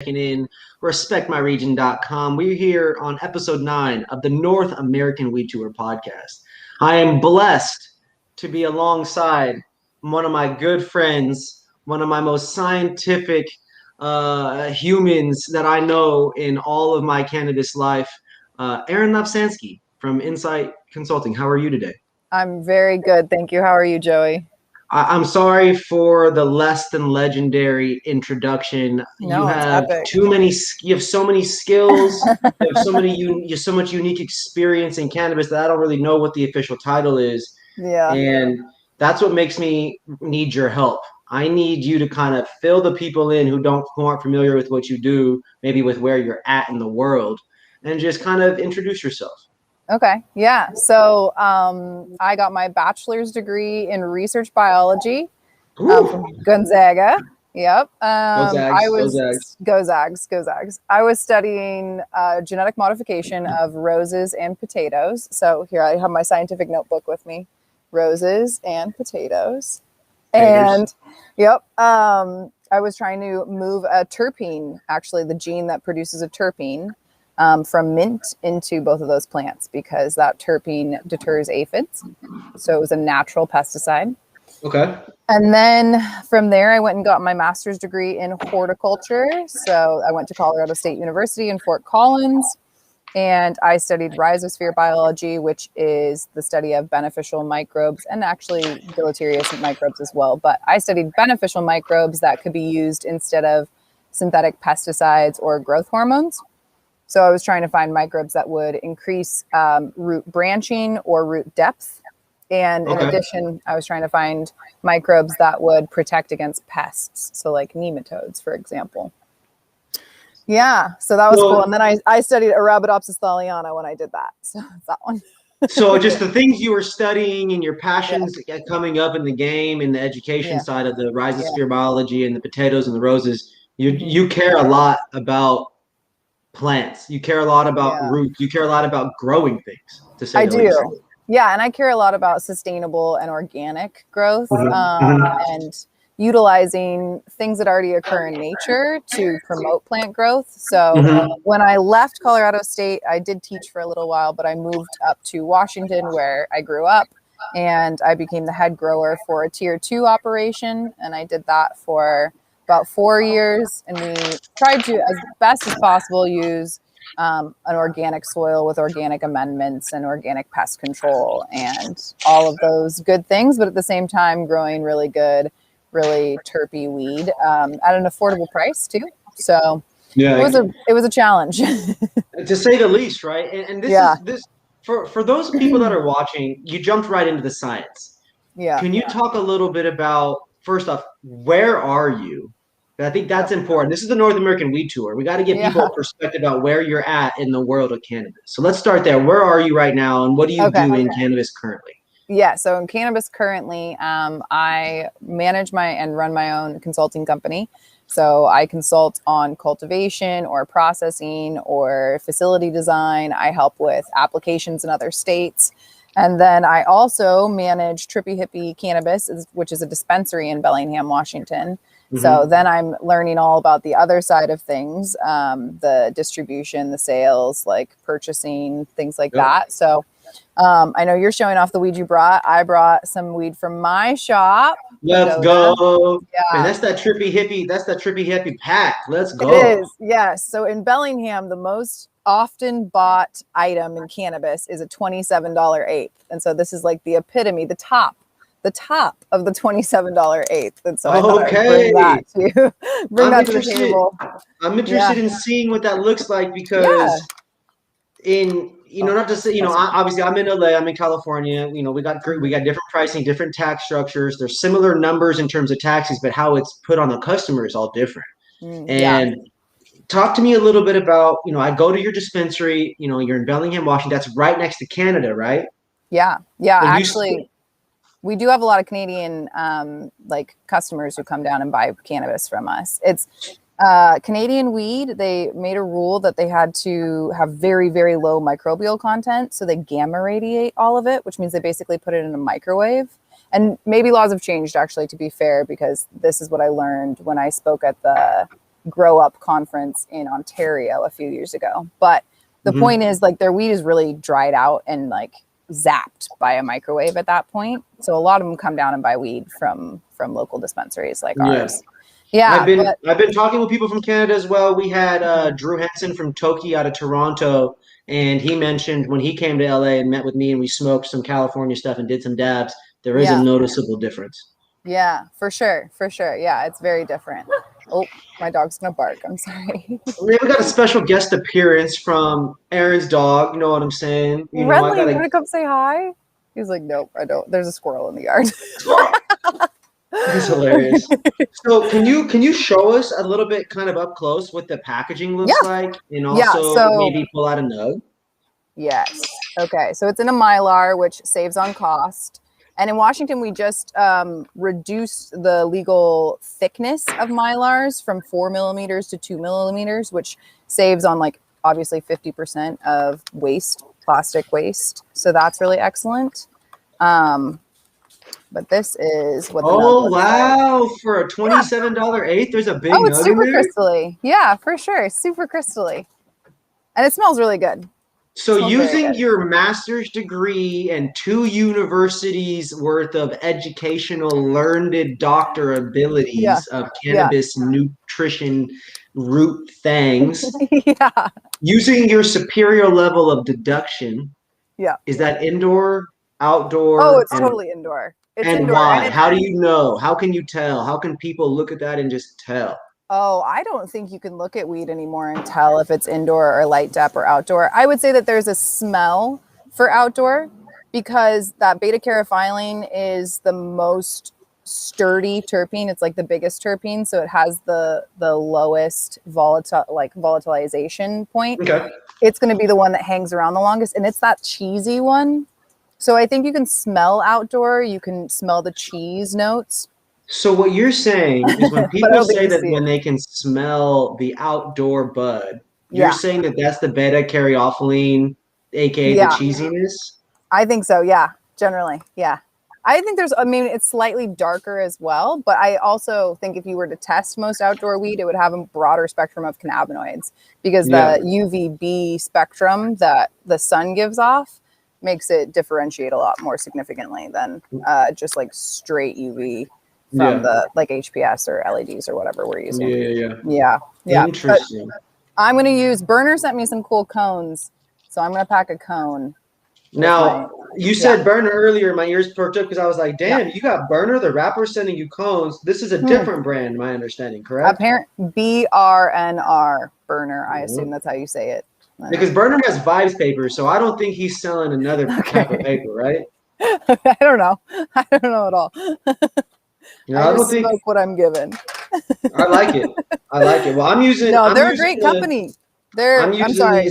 in respectmyregion.com. We're here on episode 9 of the North American Weed Tour podcast. I am blessed to be alongside one of my good friends, one of my most scientific humans that I know in all of my cannabis life, Erin Lapsansky from Insight Consulting. How are you today? I'm very good. Thank you. How are you, Joey? I'm sorry for the less than legendary introduction. No, You it's have epic. you have so many skills, you have so much unique experience in cannabis that I don't really know what the official title is. Yeah. And that's what makes me need your help. I need you to kind of fill the people in who aren't familiar with what you do, maybe with where you're at in the world, and just kind of introduce yourself. Okay. Yeah. So I got my bachelor's degree in research biology from Gonzaga. Yep. Go Zags. Go Zags. I was studying genetic modification of roses and potatoes. So here I have my scientific notebook with me. Roses and potatoes. And yep. I was trying to move a terpene, actually the gene that produces a terpene, from mint into both of those plants because that terpene deters aphids. So it was a natural pesticide. Okay. And then from there, I went and got my master's degree in horticulture. So I went to Colorado State University in Fort Collins, and I studied rhizosphere biology, which is the study of beneficial microbes and actually deleterious microbes as well. But I studied beneficial microbes that could be used instead of synthetic pesticides or growth hormones. So I was trying to find microbes that would increase root branching or root depth. And in addition, I was trying to find microbes that would protect against pests. So like nematodes, for example. Yeah, so that was cool. And then I studied Arabidopsis thaliana when I did that. So that one. So just the things you were studying and your passions coming up in the game and the education side of the rhizosphere biology and the potatoes and the roses, you care a lot about plants. You care a lot about roots. You care a lot about growing things, to say the least. Yeah, and I care a lot about sustainable and organic growth and utilizing things that already occur in nature to promote plant growth. So when I left Colorado State, I did teach for a little while, but I moved up to Washington where I grew up, and I became the head grower for a tier 2 operation. And I did that for about 4 years, and we tried to, as best as possible, use an organic soil with organic amendments and organic pest control and all of those good things, but at the same time growing really good, really terpy weed at an affordable price too. So it was a challenge, to say the least, right? And this for those people that are watching, you jumped right into the science. Yeah. Can you talk a little bit about, first off, where are you? I think that's important. This is the North American Weed Tour. We got to give people a perspective about where you're at in the world of cannabis. So let's start there. Where are you right now, and what do you do in cannabis currently? Yeah, so in cannabis currently, I manage and run my own consulting company. So I consult on cultivation or processing or facility design. I help with applications in other states. And then I also manage Trippy Hippie Cannabis, which is a dispensary in Bellingham, Washington. So then I'm learning all about the other side of things, the distribution, the sales, like purchasing, things like that. So I know you're showing off the weed you brought. I brought some weed from my shop. Let's go. Yeah. Man, that's that Trippy Hippie. That's that Trippy Hippie pack. Let's go. It is. Yes. So in Bellingham, the most often bought item in cannabis is a $27 eighth. And so this is like the epitome, the top of the $27 eighth. And so I thought I'd bring that to the table. I'm interested in seeing what that looks like because not to say, obviously I'm in LA, I'm in California, we got different pricing, different tax structures. There's similar numbers in terms of taxes, but how it's put on the customer is all different. And talk to me a little bit about, I go to your dispensary, you're in Bellingham, Washington. That's right next to Canada, right? Yeah. Yeah. Actually, we do have a lot of Canadian customers who come down and buy cannabis from us. It's Canadian weed. They made a rule that they had to have very, very low microbial content. So they gamma radiate all of it, which means they basically put it in a microwave. And maybe laws have changed, actually, to be fair, because this is what I learned when I spoke at the grow up conference in Ontario a few years ago. But the point is, like, their weed is really dried out and like zapped by a microwave at that point. So a lot of them come down and buy weed from local dispensaries like ours. Yeah, I've been talking with people from Canada as well. We had Drew Henson from Toki out of Toronto, and he mentioned when he came to LA and met with me and we smoked some California stuff and did some dabs, there is a noticeable difference. Yeah, for sure. Yeah, it's very different. Oh, my dog's gonna bark. I'm sorry. We got a special guest appearance from Erin's dog. You know what I'm saying? You know, Redley, you want to come say hi? He's like, nope, I don't. There's a squirrel in the yard. That's hilarious. So can you show us a little bit kind of up close what the packaging looks like, and also maybe pull out a nug? Yes. Okay. So it's in a Mylar, which saves on cost. And in Washington, we just reduced the legal thickness of Mylars from 4 millimeters to 2 millimeters, which saves on like obviously 50% of waste, plastic waste. So that's really excellent. But this is what the nug looks like. For a $27 eighth, there's a big nug it's super in there? crystally. Yeah, for sure. Super crystally. And it smells really good. So using your master's degree and 2 universities worth of educational learned doctor abilities of cannabis nutrition root things, using your superior level of deduction, is that indoor, outdoor? Oh, it's totally indoor. It's indoor. Why? How do you know? How can you tell? How can people look at that and just tell? Oh, I don't think you can look at weed anymore and tell if it's indoor or light dep or outdoor. I would say that there's a smell for outdoor because that beta caryophyllene is the most sturdy terpene. It's like the biggest terpene, so it has the lowest volatilization point. Okay. It's going to be the one that hangs around the longest, and it's that cheesy one. So I think you can smell outdoor. You can smell the cheese notes. So what you're saying is when people say that when they can smell the outdoor bud, you're saying that that's the beta caryophyllene, aka the cheesiness? I think so, yeah, generally, yeah. I think it's slightly darker as well, but I also think if you were to test most outdoor weed, it would have a broader spectrum of cannabinoids because the UVB spectrum that the sun gives off makes it differentiate a lot more significantly than just like straight UV. From the like HPS or LEDs or whatever we're using. Yeah. Interesting. But I'm going to use, Burner sent me some cool cones. So I'm going to pack a cone. Now, you said Burner earlier. My ears perked up because I was like, damn, you got Burner, the rapper, sending you cones. This is a different brand, my understanding, correct? BRNR, Burner. I assume that's how you say it. Because Burner has Vibes paper, so I don't think he's selling another type of paper, right? I don't know. I don't know at all. I just smoke what I'm given. I like it. Well, I'm using. No, they're a great company. I'm sorry.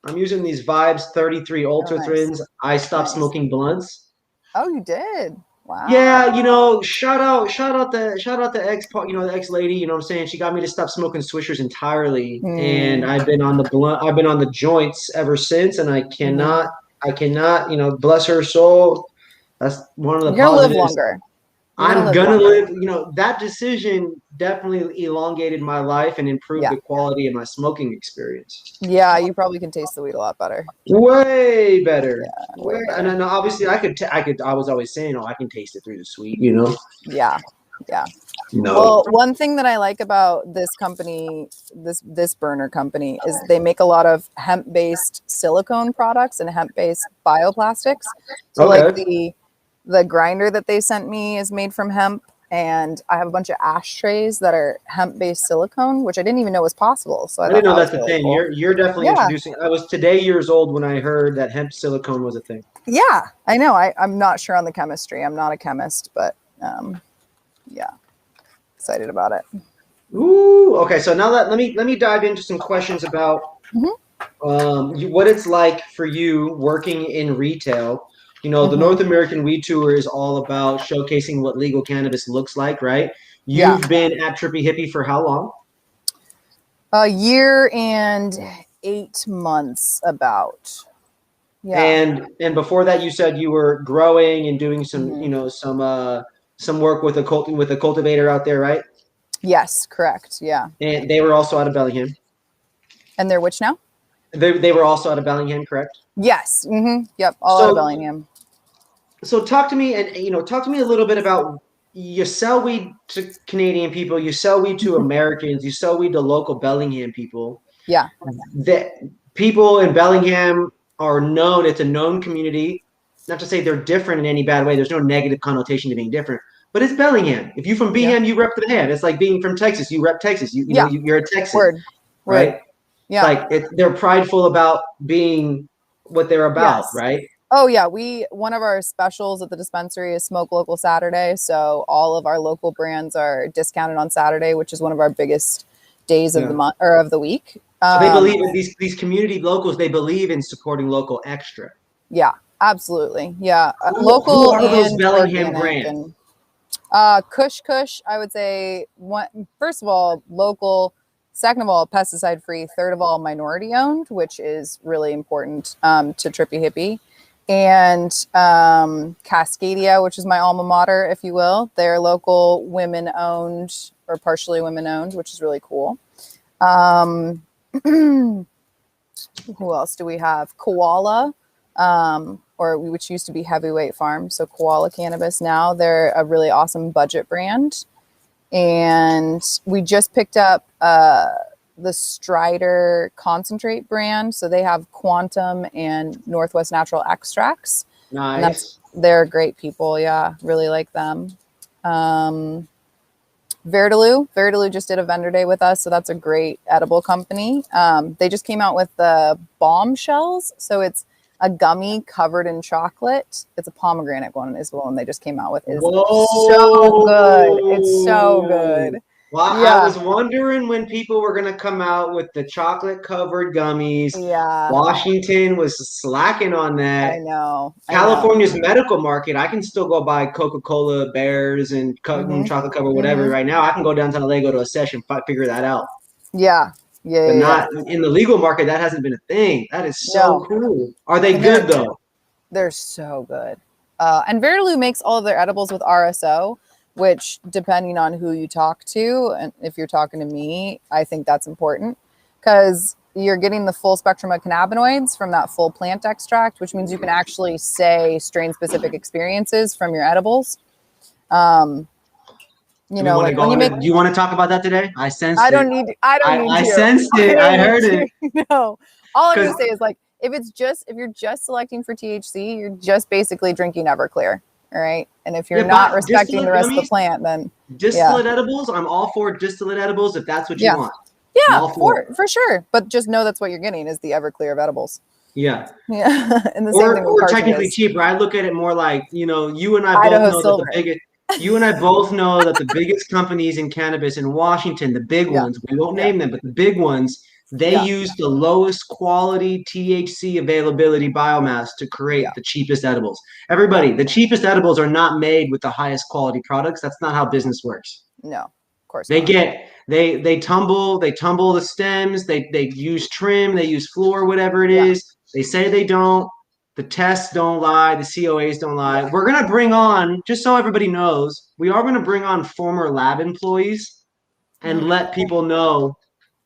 I'm using these Vibes 33 Ultra Thins. I stopped smoking blunts. Oh, you did? Wow. Yeah, shout out the ex, the ex lady. You know what I'm saying? She got me to stop smoking swishers entirely, and I've been on the joints ever since. And I cannot, bless her soul. That's one of the. You're gonna live longer. I'm gonna live. That decision definitely elongated my life and improved the quality of my smoking experience. Yeah, you probably can taste the weed a lot better. Way better. Yeah, way better. And then obviously I could. I was always saying, I can taste it through the sweet. Yeah. No. Well, one thing that I like about this company, this Burner company, is they make a lot of hemp-based silicone products and hemp-based bioplastics. So like the grinder that they sent me is made from hemp, and I have a bunch of ashtrays that are hemp-based silicone, which I didn't even know was possible. So I didn't know that's the thing. Cool. You're definitely introducing. I was today years old when I heard that hemp silicone was a thing. Yeah, I know. I'm not sure on the chemistry. I'm not a chemist, but excited about it. Ooh, okay. So now let me dive into some questions about what it's like for you working in retail. The North American Weed Tour is all about showcasing what legal cannabis looks like, right? You've been at Trippy Hippie for how long? A year and 8 months about. Yeah. And before that, you said you were growing and doing some, some work with a cultivator out there, right? Yes, correct. Yeah. And they were also out of Bellingham. And they're which now? They were also out of Bellingham, correct? Yes. Yep. All out of Bellingham. So talk to me, and talk to me a little bit about, you sell weed to Canadian people, you sell weed to Americans, you sell weed to local Bellingham people. Yeah. That people in Bellingham are known. It's a known community. Not to say they're different in any bad way. There's no negative connotation to being different. But it's Bellingham. If you're from Bellingham, you rep the Ham. It's like being from Texas. You rep Texas. You're a Texan. Word. Right? Yeah. Like they're prideful about being what they're about, right? Oh yeah, one of our specials at the dispensary is Smoke Local Saturday. So all of our local brands are discounted on Saturday, which is one of our biggest days of the month or of the week. So they believe in these community locals. They believe in supporting local extra. Yeah, absolutely. Yeah, Who are those Bellingham brands? Kush, I would say. First of all, local. Second of all, pesticide free. Third of all, minority owned, which is really important to Trippy Hippie. And Cascadia, which is my alma mater, if you will. They're local women owned or partially women owned, which is really cool. Who else do we have? Koala, which used to be Heavyweight Farm. So Koala Cannabis now. They're a really awesome budget brand. And we just picked up the Strider concentrate brand. So they have Quantum and Northwest Natural Extracts. Nice. They're great people. Yeah, really like them. Verdaloo just did a vendor day with us. So that's a great edible company. They just came out with the bombshells. So it's a gummy covered in chocolate. It's a pomegranate one is the one they just came out with. It's so good. It's so good. Well, yeah. I was wondering when people were going to come out with the chocolate covered gummies. Yeah. Washington was slacking on that. I know. California's medical market, I can still go buy Coca-Cola bears and chocolate covered whatever right now. I can go downtown LA, go to a session, figure that out. Yeah. Yeah. But not in the legal market. That hasn't been a thing. That is so cool. Are they good though? They're so good. And Verdaloo makes all of their edibles with RSO, which depending on who you talk to, and if you're talking to me, I think that's important because you're getting the full spectrum of cannabinoids from that full plant extract, which means you can actually say strain specific experiences from your edibles. Do you want to talk about that today? I sensed it. I don't need to. I sensed it. I heard it. No. All I'm going to say is like, if you're just selecting for THC, you're just basically drinking Everclear. All right. And if you're not respecting the rest of the plant, then distillate edibles, I'm all for distillate edibles if that's what you want. Yeah, for sure. But just know that's what you're getting is the Everclear of edibles. Yeah. Yeah. And the same thing or technically cheaper. I look at it more like, you and I both know that the biggest you and I both know that the biggest companies in cannabis in Washington, the big ones, we won't name them, but the big ones, they use the lowest quality THC availability biomass to create the cheapest edibles. Everybody, the cheapest edibles are not made with the highest quality products. That's not how business works. No, of course they not. They tumble the stems, they use trim, they use floor, whatever it is. They say they don't. The tests don't lie. The COAs don't lie. We're going to bring on, just so everybody knows, we are going to bring on former lab employees and let people know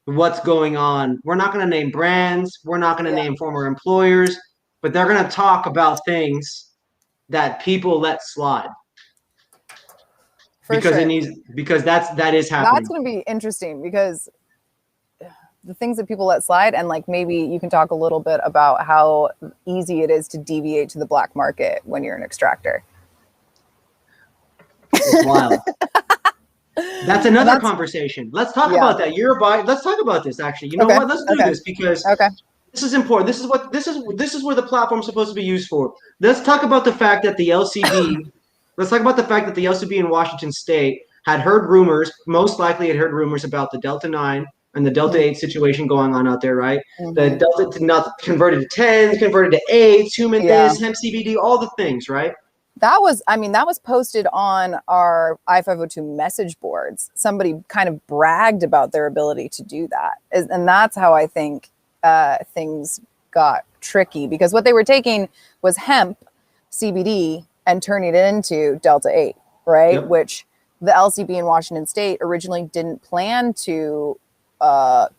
what's going on. We're not going to name brands. We're not going to name former employers, but they're going to talk about things that people let slide. Because that is happening. That's going to be interesting because the things that people let slide, and like maybe you can talk a little bit about how easy it is to deviate to the black market when you're an extractor. It's wild. That's another conversation. Let's talk about that. Let's talk about this actually. You know what? Let's do this because this is important. This is where the platform's supposed to be used for. Let's talk about the fact that the LCB in Washington State had heard rumors, most likely had heard rumors about the Delta 9 and the Delta 8 situation going on out there, right? The Delta not converted to 10s, converted to 8s, human this, hemp CBD, all the things, right? That was posted on our I-502 message boards. Somebody kind of bragged about their ability to do that. And that's how I think things got tricky because what they were taking was hemp CBD and turning it into Delta 8, right? Which the LCB in Washington State originally didn't plan to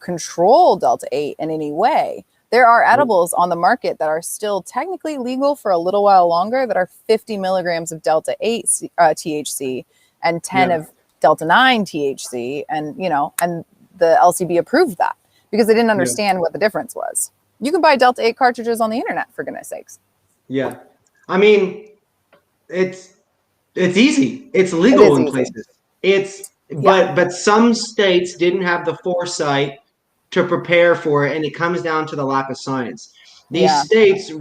control Delta 8 in any way. There are edibles on the market that are still technically legal for a little while longer that are 50 milligrams of Delta 8 THC and 10 of Delta 9 THC. And, and the LCB approved that because they didn't understand what the difference was. You can buy Delta 8 cartridges on the internet, for goodness sakes. Yeah. I mean, it's easy. It's legal in places. But some states didn't have the foresight to prepare for it, and it comes down to the lack of science. These states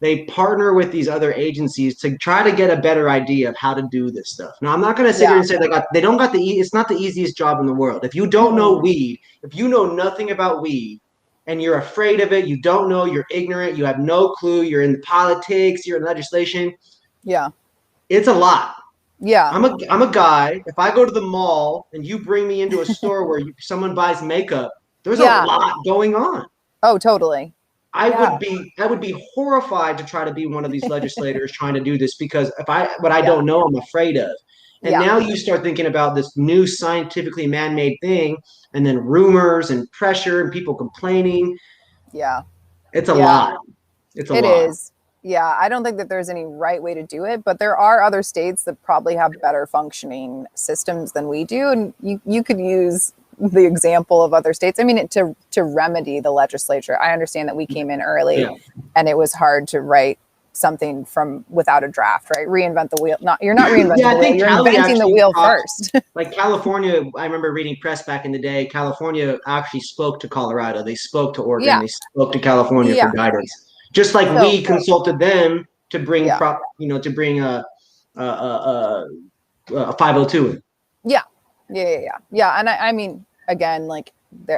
they partner with these other agencies to try to get a better idea of how to do this stuff. Now, I'm not going to sit here and say they don't got it's not the easiest job in the world. If you don't know weed, if you know nothing about weed and you're afraid of it, you don't know, you're ignorant, you have no clue, you're in politics, you're in legislation. Yeah. It's a lot. Yeah. I'm a guy. If I go to the mall and you bring me into a store where someone buys makeup, there's a lot going on. Oh, totally. I would be horrified to try to be one of these legislators trying to do this because what I don't know, I'm afraid of. And now you start thinking about this new scientifically man-made thing, and then rumors and pressure and people complaining. Yeah. It's a lot. It is. Yeah, I don't think that there's any right way to do it, but there are other states that probably have better functioning systems than we do. And you could use the example of other states. I mean, to remedy the legislature. I understand that we came in early and it was hard to write something from without a draft, right? Reinvent the wheel. You're not reinventing the wheel. You're inventing the wheel first. Like California, I remember reading press back in the day, California actually spoke to Colorado. They spoke to Oregon. They spoke to California for guidance. Just like we consulted them to bring to bring a 502 in. Yeah. And I mean, again, like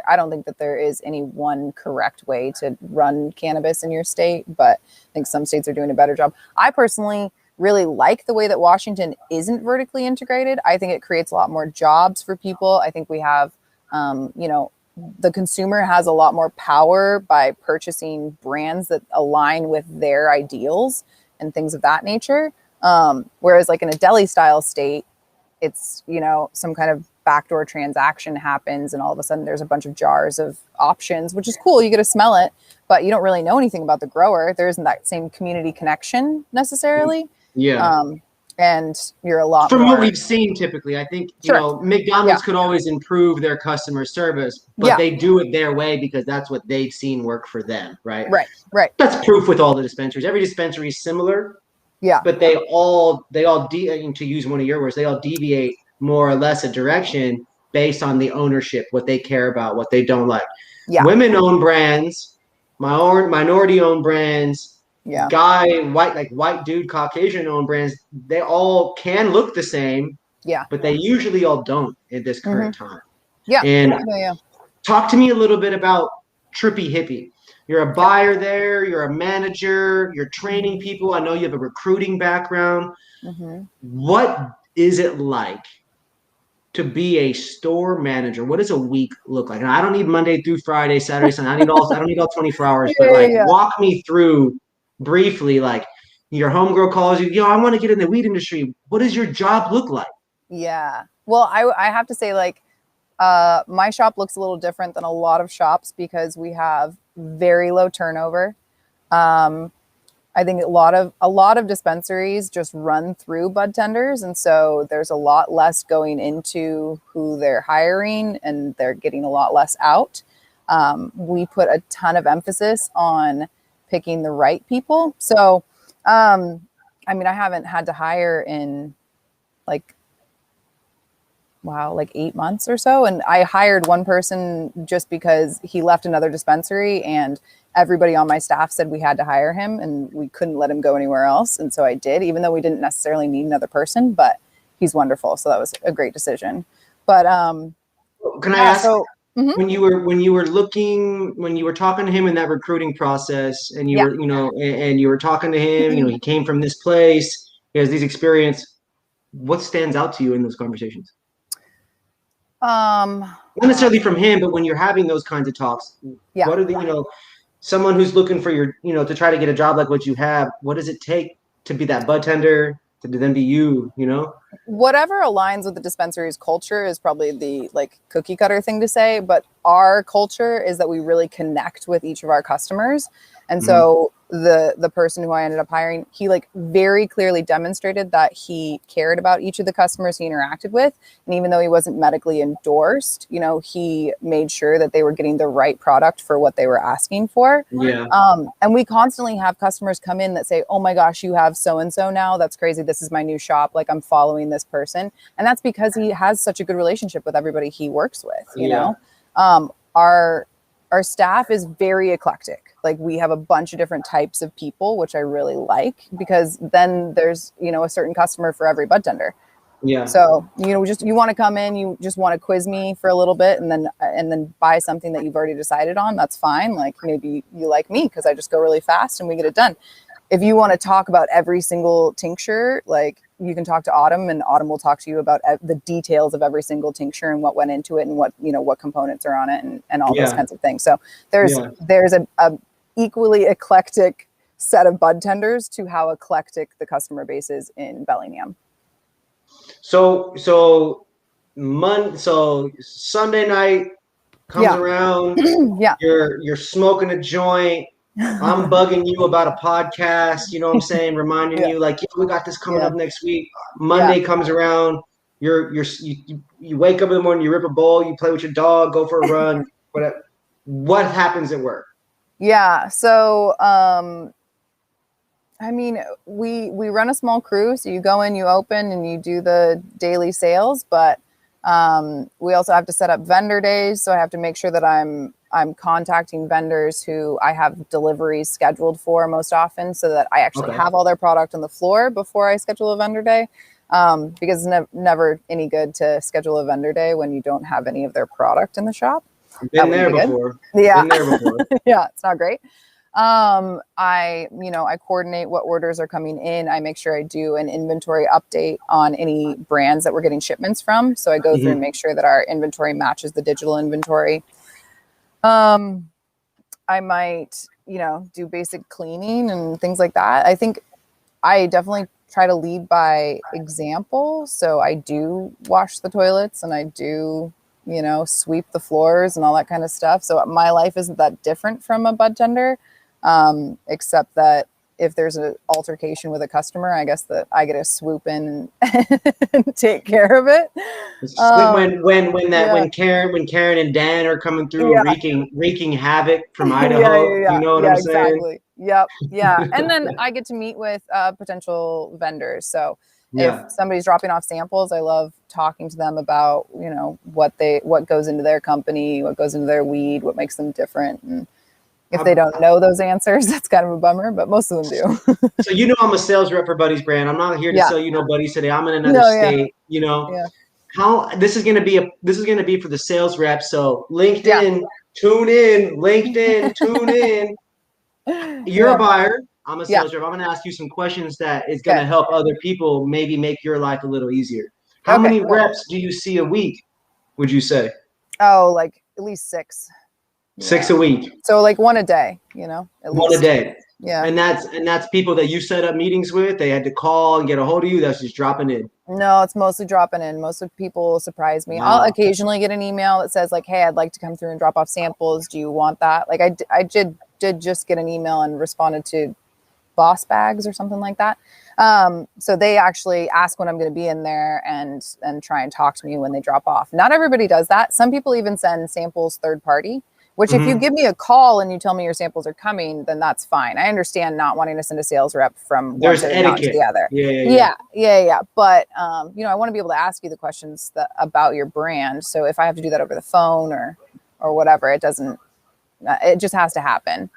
I don't think that there is any one correct way to run cannabis in your state, but I think some states are doing a better job. I personally really like the way that Washington isn't vertically integrated. I think it creates a lot more jobs for people. I think we have, the consumer has a lot more power by purchasing brands that align with their ideals and things of that nature. Whereas like in a deli style state, it's, some kind of backdoor transaction happens and all of a sudden there's a bunch of jars of options, which is cool. You get to smell it, but you don't really know anything about the grower. There isn't that same community connection necessarily. Yeah. And you're a lot from what we've seen typically. I think McDonald's could always improve their customer service, but they do it their way because that's what they've seen work for them, right? Right. That's proof with all the dispensaries. Every dispensary is similar, but they all to use one of your words, they all deviate more or less a direction based on the ownership, what they care about, what they don't like. Women-owned brands, minority-owned brands. White dude, Caucasian-owned brands, they all can look the same, but they usually all don't at this current time. Talk to me a little bit about Trippy Hippie. You're a buyer there, you're a manager, you're training people. I know you have a recruiting background. What is it like to be a store manager? What does a week look like? And I don't need Monday through Friday, Saturday, Sunday. I don't need all 24 hours, but walk me through briefly, like your homegirl calls you, I want to get in the weed industry. What does your job look like? Yeah. Well, I have to say, like, my shop looks a little different than a lot of shops because we have very low turnover. I think a lot of dispensaries just run through bud tenders. And so there's a lot less going into who they're hiring and they're getting a lot less out. We put a ton of emphasis on picking the right people. So, I mean, I haven't had to hire in like 8 months or so. And I hired one person just because he left another dispensary and everybody on my staff said we had to hire him and we couldn't let him go anywhere else. And so I did, even though we didn't necessarily need another person, but he's wonderful. So that was a great decision. But, can I ask, when you were talking to him in that recruiting process and you were, and you were talking to him, he came from this place, he has these experience, what stands out to you in those conversations? Not necessarily from him, but when you're having those kinds of talks, what are the, someone who's looking for your, to try to get a job like what you have, what does it take to be that bud tender, to then be you, you know? Whatever aligns with the dispensary's culture is probably the like cookie cutter thing to say, but our culture is that we really connect with each of our customers. And so the person who I ended up hiring, he like very clearly demonstrated that he cared about each of the customers he interacted with. And even though he wasn't medically endorsed, you know, he made sure that they were getting the right product for what they were asking for. Yeah. And we constantly have customers come in that say, oh my gosh, you have so-and-so now. That's crazy. This is my new shop. Like I'm following this person. And that's because he has such a good relationship with everybody he works with, you know? Our staff is very eclectic. Like we have a bunch of different types of people, which I really like, because then there's, you know, a certain customer for every bud tender. Yeah. So, you know, just, you want to come in, you just want to quiz me for a little bit and then buy something that you've already decided on. That's fine. Like maybe you like me because I just go really fast and we get it done. If you want to talk about every single tincture, like you can talk to Autumn and Autumn will talk to you about the details of every single tincture and what went into it and what, you know, what components are on it and all those kinds of things. So there's a equally eclectic set of bud tenders to how eclectic the customer base is in Bellingham. So Sunday night comes around. You're smoking a joint. I'm bugging you about a podcast. You know what I'm saying? Reminding you like, we got this coming up next week. Monday comes around. You wake up in the morning. You rip a bowl. You play with your dog. Go for a run. Whatever. What happens at work? Yeah. So I mean, we run a small crew, so you go in, you open, and you do the daily sales. But we also have to set up vendor days, so I have to make sure that I'm contacting vendors who I have deliveries scheduled for most often, so that I actually have all their product on the floor before I schedule a vendor day. Because it's never any good to schedule a vendor day when you don't have any of their product in the shop. Been there before. Yeah, been there before. Yeah, it's not great. I coordinate what orders are coming in. I make sure I do an inventory update on any brands that we're getting shipments from. So I go through and make sure that our inventory matches the digital inventory. I might, do basic cleaning and things like that. I think I definitely try to lead by example. So I do wash the toilets and I do, sweep the floors and all that kind of stuff. So my life isn't that different from a bud tender. Except that if there's an altercation with a customer, I guess that I get to swoop in and take care of it. When Karen and Dan are coming through wreaking havoc from Idaho, you know what I'm saying? Yep. Yeah. And then I get to meet with potential vendors. So if somebody's dropping off samples, I love talking to them about, what goes into their company, what goes into their weed, what makes them different. And if they don't know those answers, that's kind of a bummer, but most of them do. So I'm a sales rep for Buddy's brand. I'm not here to sell you no Buddy's today. I'm in another state. How this is gonna be for the sales rep. So LinkedIn, tune in. LinkedIn, tune in. You're a buyer. I'm a sales rep. I'm gonna ask you some questions that is gonna help other people maybe make your life a little easier. How many reps do you see a week, would you say? Oh, like at least 6. 6 a week. So like one a day, at least. One a day. Yeah. And that's people that you set up meetings with. They had to call and get a hold of you. That's just dropping in. No, it's mostly dropping in. Most of people surprise me. Wow. I'll occasionally get an email that says like, hey, I'd like to come through and drop off samples. Do you want that? Like I did just get an email and responded to Boss Bags or something like that. So they actually ask when I'm going to be in there and try and talk to me when they drop off. Not everybody does that. Some people even send samples third party. Which if you give me a call and you tell me your samples are coming, then that's fine. I understand not wanting to send a sales rep from one to the other. Yeah. But, I want to be able to ask you the questions about your brand. So if I have to do that over the phone or whatever, it just has to happen.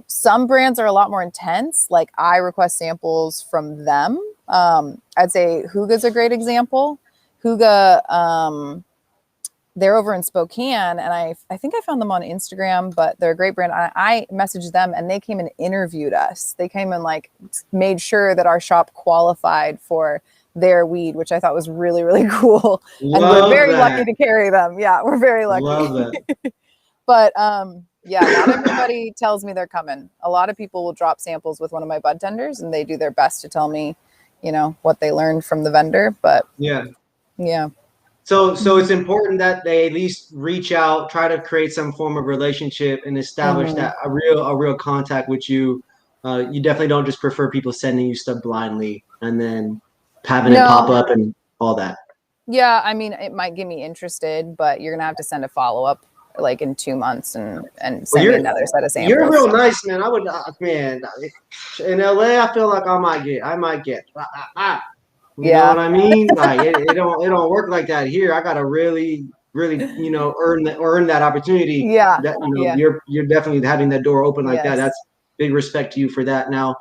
Some brands are a lot more intense. Like I request samples from them. I'd say Hygge's a great example. Hygge, they're over in Spokane, and I think I found them on Instagram, but they're a great brand. I messaged them, and they came and interviewed us. They came and made sure that our shop qualified for their weed, which I thought was really, really cool. And we're very lucky to carry them. Yeah, we're very lucky. Love that. But not everybody tells me they're coming. A lot of people will drop samples with one of my bud tenders, and they do their best to tell me, what they learned from the vendor. But yeah. yeah. So it's important that they at least reach out, try to create some form of relationship and establish that a real contact with you. You definitely don't just prefer people sending you stuff blindly and then having it pop up and all that. Yeah, I mean, it might get me interested, but you're gonna have to send a follow-up like in 2 months and send me another set of samples. You're real nice, man. I would, man. In LA, I feel like I might get. You know what I mean? Like it don't work like that here. I gotta really, earn that opportunity. Yeah. That you're definitely having that door open like that. That's big respect to you for that. Now,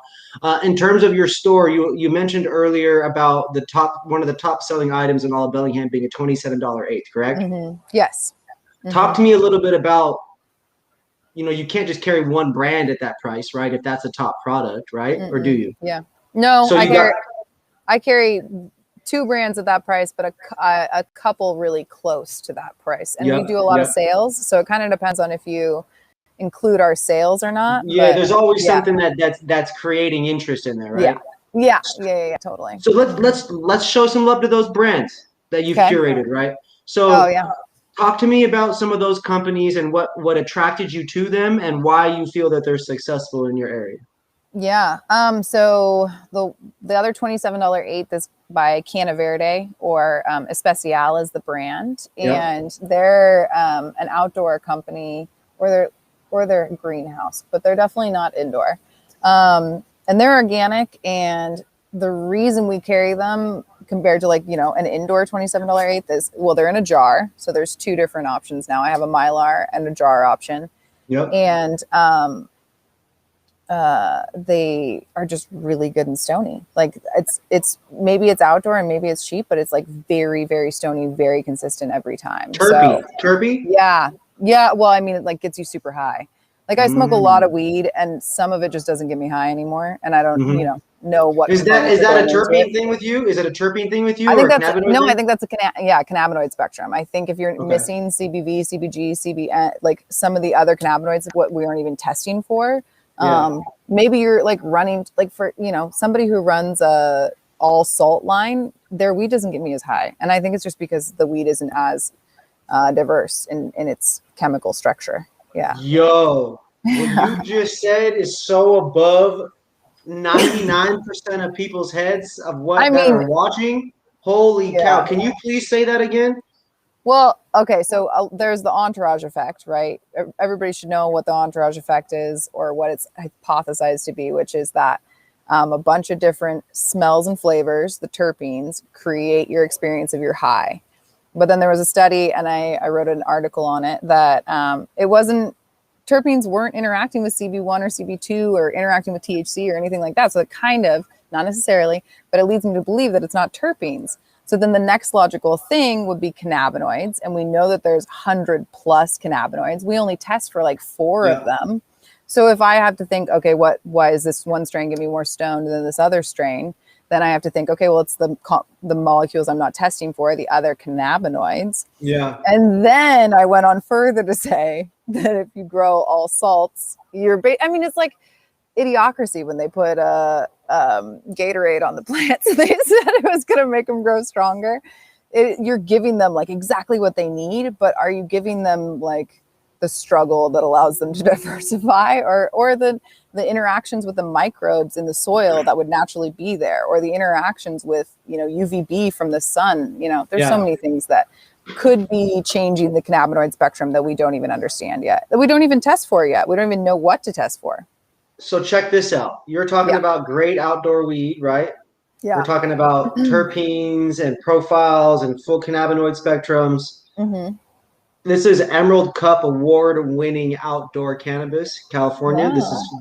in terms of your store, you mentioned earlier about one of the top selling items in all of Bellingham being a $27 eighth, correct? Yes. Talk to me a little bit about, you can't just carry one brand at that price, right? If that's a top product, right? Or do you? Yeah. No, so I carry 2 brands at that price, but a couple really close to that price. And we do a lot of sales. So it kind of depends on if you include our sales or not. Yeah, there's always something that's creating interest in there, right? Yeah, totally. So let's show some love to those brands that you've curated, right? So talk to me about some of those companies and what attracted you to them and why you feel that they're successful in your area. Yeah. So the other $27 eighth is by Canna Verde, or Especial is the brand, and they're an outdoor company, or they're a greenhouse, but they're definitely not indoor. And they're organic, and the reason we carry them compared to an indoor $27 eighth is, well, they're in a jar, so there's 2 different options now. I have a Mylar and a jar option. And they are just really good and stony. Like it's maybe it's outdoor and maybe it's cheap, but it's like very, very stony, very consistent every time. Trippy? Yeah. Well, I mean, it like gets you super high. Like I smoke a lot of weed, and some of it just doesn't get me high anymore. And I don't, know what is that a terpene thing with you? Is it a terpene thing with you? I think that's I think that's a cannabinoid spectrum. I think if you're missing CBV, CBG, CBN, like some of the other cannabinoids, what we aren't even testing for. Maybe you're like running, like for somebody who runs a all salt line, their weed doesn't get me as high, and I think it's just because the weed isn't as diverse in its chemical structure. Yo, what you just said is so above 99% of people's heads of what are watching. Holy cow! Can you please say that again? Well, okay, so there's the entourage effect, right? Everybody should know what the entourage effect is, or what it's hypothesized to be, which is that a bunch of different smells and flavors, the terpenes, create your experience of your high. But then there was a study, and I wrote an article on it, that terpenes weren't interacting with CB1 or CB2 or interacting with THC or anything like that. So it kind of, not necessarily, but it leads me to believe that it's not terpenes. So then the next logical thing would be cannabinoids. And we know that there's 100+ cannabinoids. We only test for like 4 of them. So if I have to think, okay, why is this one strain get me more stoned than this other strain? Then I have to think, okay, well, it's the molecules I'm not testing for, the other cannabinoids. Yeah. And then I went on further to say that if you grow all salts, it's like Idiocracy when they put Gatorade on the plants. They said it was going to make them grow stronger. You're giving them like exactly what they need, but are you giving them like the struggle that allows them to diversify, or the interactions with the microbes in the soil that would naturally be there, or the interactions with UVB from the sun? There's so many things that could be changing the cannabinoid spectrum that we don't even understand yet, that we don't even test for yet. We don't even know what to test for. So check this out. You're talking about great outdoor weed, right? Yeah. We're talking about terpenes and profiles and full cannabinoid spectrums. Mm-hmm. This is Emerald Cup award-winning outdoor cannabis, California. Wow.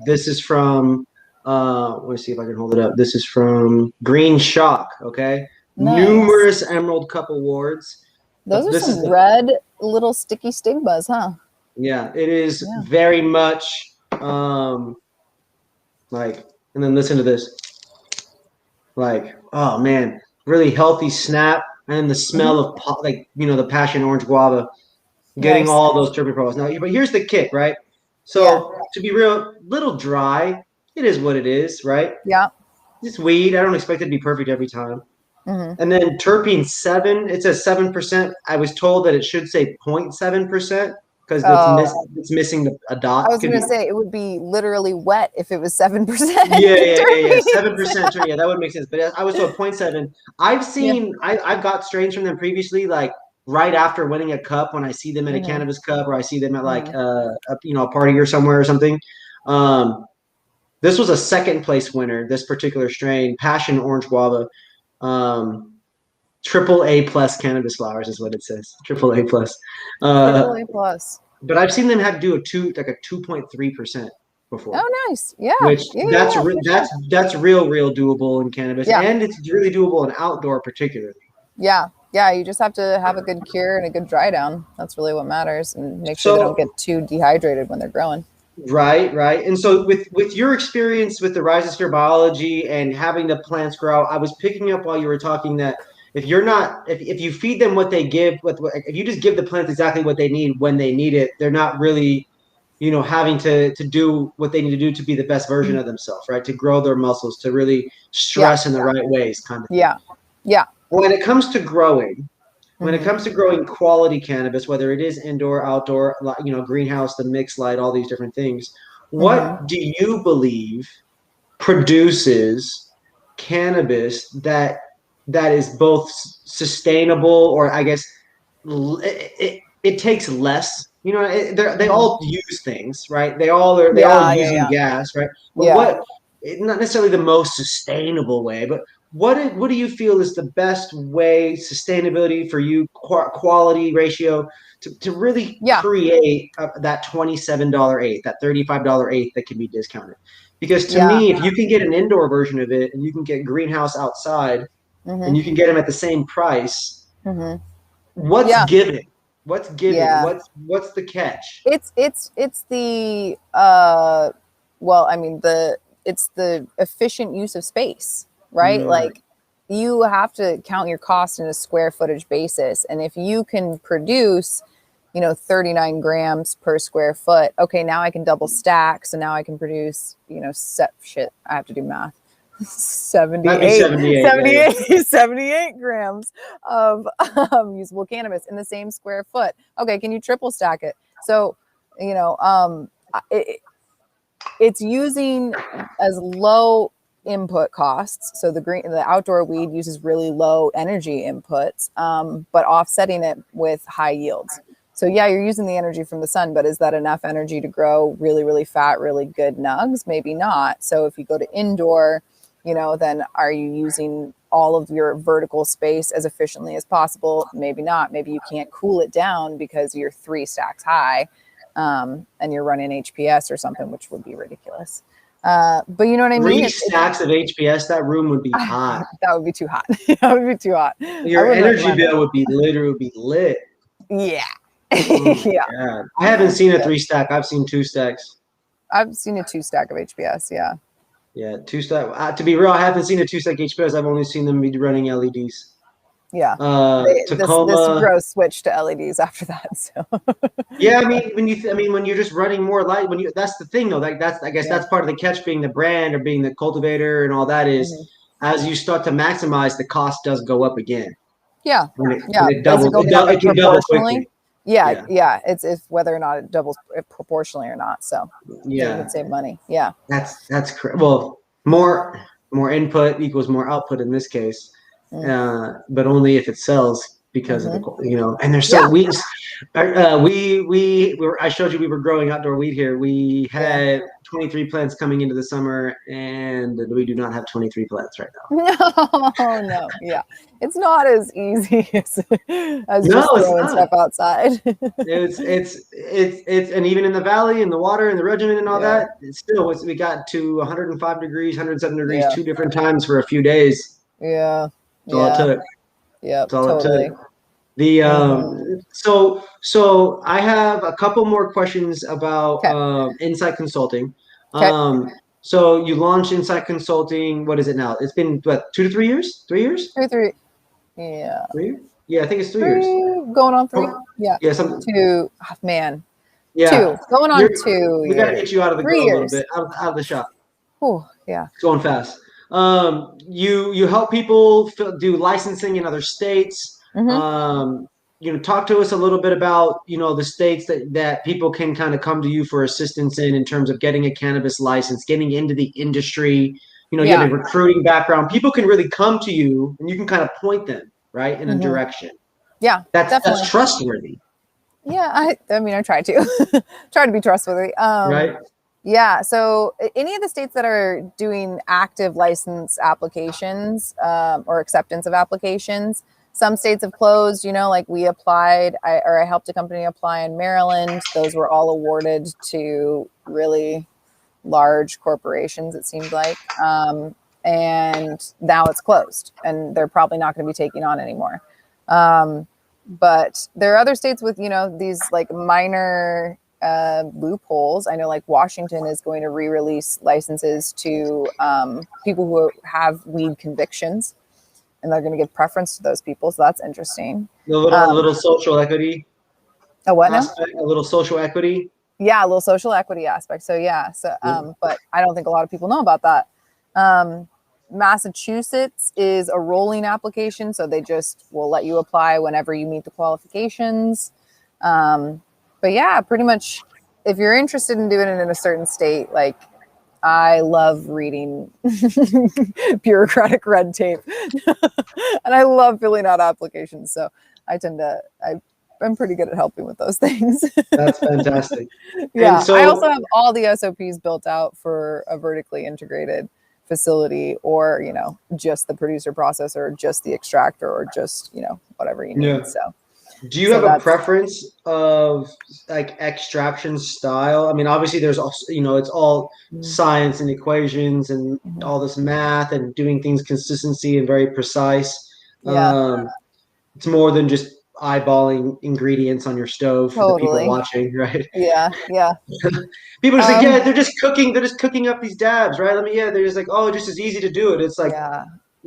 This is from let me see if I can hold it up. This is from Green Shock. Okay, nice. Numerous Emerald Cup awards. Those are some red little sticky stigmas, huh? Yeah, it is very much like, and then listen to this. Like, oh man, really healthy snap, and the smell of the passion orange guava. Getting all those terpene profiles. Now, but here's the kick, right? So to be real, little dry. It is what it is, right? Yeah. It's weed. I don't expect it to be perfect every time. Mm-hmm. And then terpene 7, it says 7%. I was told that it should say 0.7% because it's missing a dot. I was going to say it would be literally wet if it was 7%. Yeah. 7%. Yeah, that would make sense. But I was told 0.7. I've seen, I've got strains from them previously, like right after winning a cup when I see them at a cannabis cup or I see them at like a party or somewhere or something. This was a second place winner, this particular strain, Passion Orange Guava. Triple A plus cannabis flowers is what it says. Triple A plus. Triple A plus. But I've seen them have to do a 2.3% before. Oh, nice. Yeah. Which that's real doable in cannabis, and it's really doable in outdoor particularly. Yeah. You just have to have a good cure and a good dry down. That's really what matters, and make sure they don't get too dehydrated when they're growing. Right. And so with your experience with the rhizosphere biology and having the plants grow, I was picking up while you were talking that if you feed them what they give, if you just give the plants exactly what they need when they need it, they're not really, having to do what they need to do to be the best version of themselves, right? To grow their muscles, to really stress in the right ways, kind of thing. Yeah. When it comes to growing, quality cannabis, whether it is indoor, outdoor, greenhouse, the mixed light, all these different things, what do you believe produces cannabis that is both sustainable, or I guess it takes less? They all use things, right? They all are using gas, right? But not necessarily the most sustainable way, but what do you feel is the best way, sustainability for you, quality ratio to really create that $27 eighth, that $35 eighth that can be discounted? Because to me, if you can get an indoor version of it and you can get greenhouse outside and you can get them at the same price, what's given? What's given? What's the catch? It's the it's the efficient use of space, right? Like you have to count your cost in a square footage basis. And if you can produce, 39 grams per square foot, okay, now I can double stack. So now I can produce, I have to do math. 78 grams of usable cannabis in the same square foot. Okay, can you triple stack it? So, it's using as low input costs. So the outdoor weed uses really low energy inputs, but offsetting it with high yields. So you're using the energy from the sun, but is that enough energy to grow really, really fat, really good nugs? Maybe not. So if you go to indoor, then are you using all of your vertical space as efficiently as possible? Maybe not. Maybe you can't cool it down because you're 3 stacks high, and you're running HPS or something, which would be ridiculous. But you know what I mean? 3 stacks of HPS, that room would be hot. That would be too hot. That would be too hot. Your energy bill would be lit. Yeah. God. I haven't seen a 3 stack. I've seen 2 stacks. I've seen a 2 stack of HPS. Yeah. Yeah, 2 stack. To be real, I haven't seen a 2 stack HPS. I've only seen them be running LEDs. Yeah. Tacoma. This grow switched to LEDs after that. So. Yeah, I mean, when you're just running more light, that's the thing though. Like that's part of the catch, being the brand or being the cultivator and all that is, as you start to maximize, the cost does go up again. Yeah. When it doubles, it can double quickly. Yeah. It's whether or not it doubles proportionally or not. So you can save money. Yeah. That's correct. Well, more input equals more output in this case, but only if it sells because of the and there's so weeds. I showed you we were growing outdoor weed here. We had 23 plants coming into the summer, and we do not have 23 plants right now. No. Yeah. It's not as easy as just throwing stuff outside. It's and even in the valley and the water and the regimen and all that, we got to 105 degrees, 107 degrees 2 different times for a few days. Yeah. That's all it took. Yeah, totally. So I have a couple more questions about Insight Consulting. Okay. So you launched Insight Consulting. What is it now? It's been 2 to 3 years? 3 years? 3. Yeah. 3? Yeah, I think it's 3 years. Going on 3. Yeah. Yeah. 2. Oh, man. Yeah. 2. Going on 2. We got to get you out of the 3 grow a little years. bit, out of the shop. Oh, yeah. It's going fast. You help people do licensing in other states. Talk to us a little bit about, the states that people can kind of come to you for assistance in terms of getting a cannabis license, getting into the industry. You have a recruiting background. People can really come to you and you can kind of point them, right, in a direction. Yeah, that's trustworthy. Yeah, I mean, I try to try to be trustworthy. Right. Yeah. So any of the states that are doing active license applications or acceptance of applications, some states have closed, like we applied, I helped a company apply in Maryland. Those were all awarded to really large corporations, it seemed like. And now it's closed and they're probably not going to be taking on anymore. But there are other states with, these like minor loopholes. I know like Washington is going to re-release licenses to people who have weed convictions, and they're going to give preference to those people. So that's interesting. A little social equity. A what now? A little social equity. Yeah, a little social equity aspect. So yeah. So but I don't think a lot of people know about that. Massachusetts is a rolling application, so they just will let you apply whenever you meet the qualifications. But yeah, pretty much if you're interested in doing it in a certain state, like I love reading bureaucratic red tape and I love filling out applications. So I'm pretty good at helping with those things. That's fantastic. Yeah. So, I also have all the SOPs built out for a vertically integrated facility, or just the producer process, or just the extractor, or just whatever you need. Yeah. So do you have a preference of like extraction style? I mean, obviously there's also, it's all science and equations and all this math and doing things consistency and very precise. Yeah. It's more than just eyeballing ingredients on your stove for the people watching, right? Yeah. People just they're just cooking up these dabs, right? They're just like, oh, just as easy to do it. It's like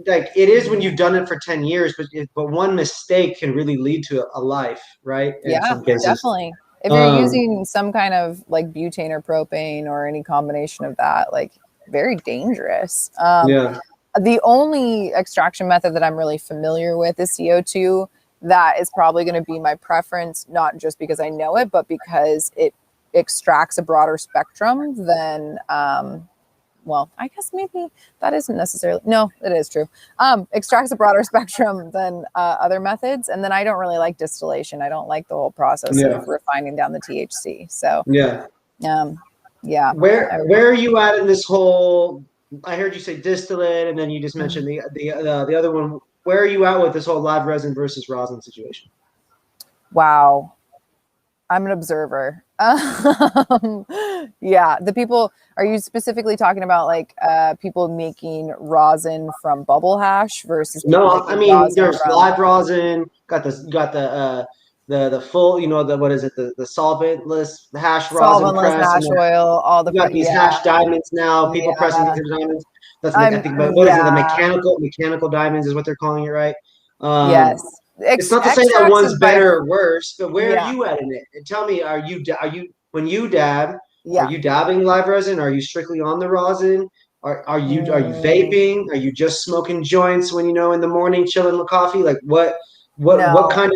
like it is when you've done it for 10 years, but one mistake can really lead to a life, right? In some cases. Definitely. If you're using some kind of like butane or propane or any combination of that, like very dangerous. The only extraction method that I'm really familiar with is CO2. That is probably going to be my preference, not just because I know it, but because it extracts a broader spectrum than, well, I guess maybe that isn't necessarily, no, it is true. Extracts a broader spectrum than other methods. And then I don't really like distillation. I don't like the whole process of refining down the THC. So Where are you at in this whole, I heard you say distillate, and then you just mentioned the other one. Where are you at with this whole live resin versus rosin situation? Wow. I'm an observer. The people, are you specifically talking about like people making rosin from bubble hash versus? No, I mean, there's live rosin, got the full, what is it? The solventless hash rosin press. Hash oil, all the, you got these hash diamonds now, people pressing these diamonds. That's I think about, what is it? The mechanical diamonds is what they're calling it, right? Yes. It's not to say that one's better or worse, but where are you at in it? And tell me, are you when you dab, are you dabbing live resin? Are you strictly on the rosin? Are you vaping? Are you just smoking joints when in the morning, chilling with coffee? Like what kind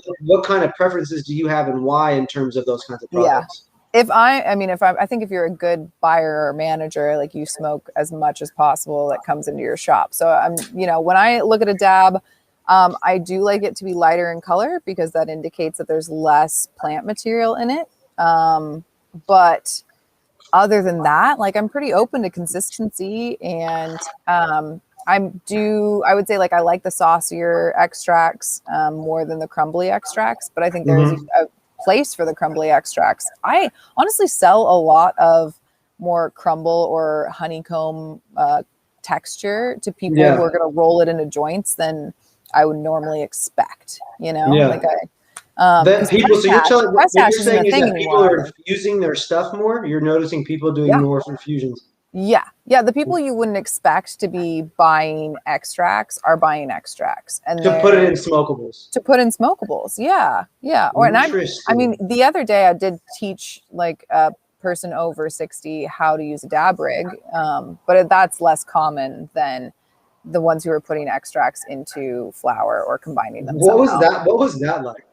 of preferences do you have, and why in terms of those kinds of products? I think if you're a good buyer or manager, like you smoke as much as possible that comes into your shop. So when I look at a dab, I do like it to be lighter in color because that indicates that there's less plant material in it. But other than that, like I'm pretty open to consistency, and I would say like I like the saucier extracts more than the crumbly extracts, but I think there's a place for the crumbly extracts. I honestly sell a lot of more crumble or honeycomb texture to people who are going to roll it into joints than I would normally expect, like people. So you're telling what you're saying is that people are infusing their stuff more. You're noticing people doing more infusions. Yeah. The people you wouldn't expect to be buying extracts are buying extracts, and to put it in smokables. Yeah. I mean, the other day I did teach like a person over 60 how to use a dab rig, but that's less common than the ones who were putting extracts into flour or combining them. What somehow. was that like?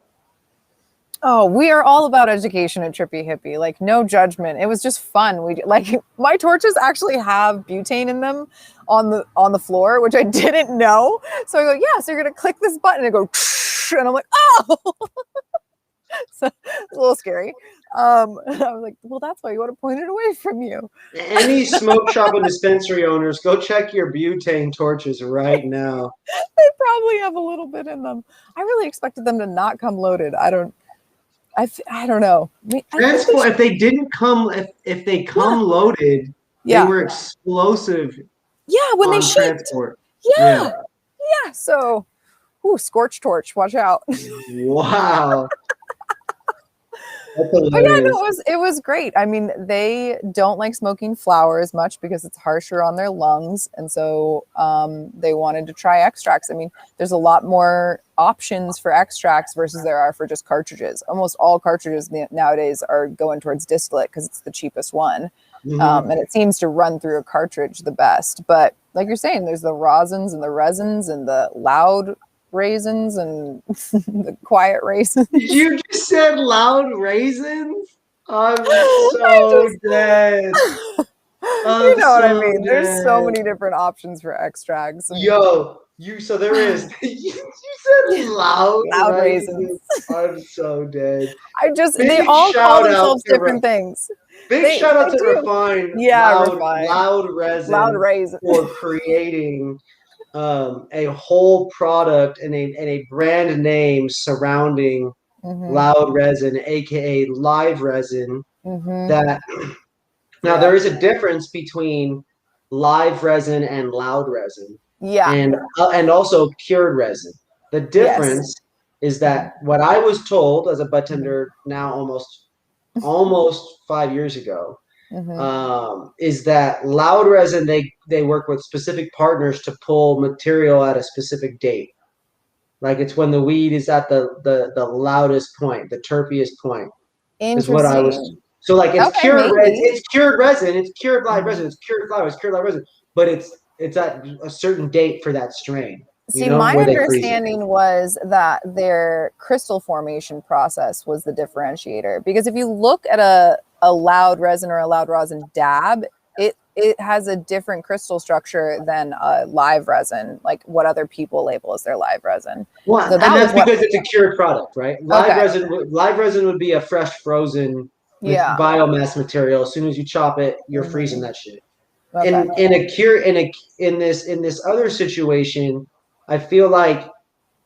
Oh, we are all about education at Trippy Hippie. Like, no judgment. It was just fun. My torches actually have butane in them on the floor, which I didn't know. So I go, yeah. So you're gonna click this button and go, and I'm like, oh. So it's a little scary. I was like, well, that's why you want to point it away from you. Any smoke shop and dispensary owners, go check your butane torches right now. They probably have a little bit in them. I really expected them to not come loaded. I don't know. Transport. If they didn't come, if they come loaded, they were explosive. Yeah, when they transport. Yeah. So, scorch torch. Watch out. Wow. But yeah, no, it was great. I mean, they don't like smoking flour as much because it's harsher on their lungs, and so they wanted to try extracts. I mean, there's a lot more options for extracts versus there are for just cartridges. Almost all cartridges nowadays are going towards distillate because it's the cheapest one, and it seems to run through a cartridge the best. But like you're saying, there's the rosins and the resins and the loud raisins and the quiet raisins. You just said loud raisins? I'm so dead. You know what I mean? Dead. There's so many different options for extracts. So there is. You said loud raisins. I'm so dead. They all call themselves different things. Big shout out to Refine. Loud resin for creating a whole product and a brand name surrounding loud resin, aka live resin. That now there is a difference between live resin and loud resin. Yeah, and also cured resin. The difference is that what I was told as a bud tender now almost 5 years ago. Is that loud resin, they work with specific partners to pull material at a specific date. Like it's when the weed is at the loudest point, the terpiest point. Is what I was. So like it's cured resin, it's cured resin, it's cured live resin, it's cured flower, it's cured live resin, but it's at a certain date for that strain. See, my understanding was that their crystal formation process was the differentiator. Because if you look at a loud resin or a loud rosin dab, it has a different crystal structure than a live resin, like what other people label as their live resin. Well, so that's because it's a cured product, right? Live resin would be a fresh frozen biomass material. As soon as you chop it, you're freezing that shit. Okay. In this other situation, I feel like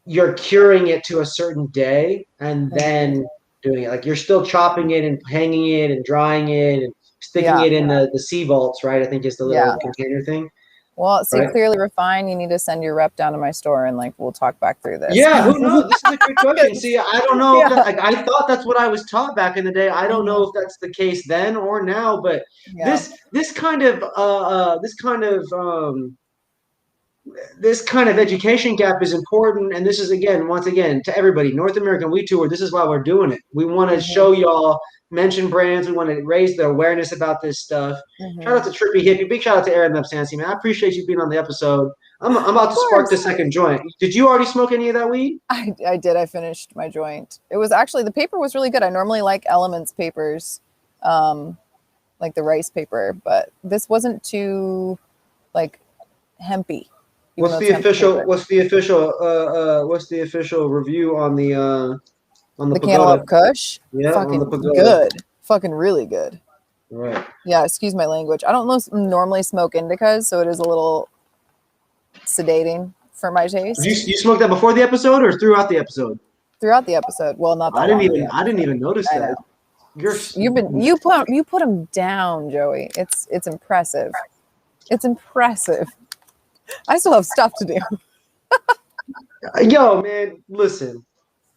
you're curing it to a certain day and then doing it. Like you're still chopping it and hanging it and drying it and sticking it in the sea vaults, right? I think is the little container thing. Well, see, Clearly Refined, you need to send your rep down to my store and like we'll talk back through this. Yeah, who knows? This is a good question. See, I don't know. I thought that's what I was taught back in the day. I don't know if that's the case then or now, but this kind of education gap is important, and this is once again to everybody. North American Weed Tour. This is why we're doing it. We want to show y'all, mention brands. We want to raise the awareness about this stuff. Shout out to Trippy Hippie. Big shout out to Erin Lapsansky, man. I appreciate you being on the episode. I'm about to spark the second joint. Did you already smoke any of that weed? I did. I finished my joint. It was actually, the paper was really good. I normally like Elements papers, like the rice paper, but this wasn't too like hempy. What's the official review on the Cantaloupe Kush? Yeah, fucking good. Fucking really good. Right. Yeah, excuse my language. I don't normally smoke indicas, so it is a little sedating for my taste. You smoked that before the episode or throughout the episode? Throughout the episode. Well, not that I didn't even notice that. You put them down, Joey. It's impressive. It's impressive. I still have stuff to do. Yo, man, listen.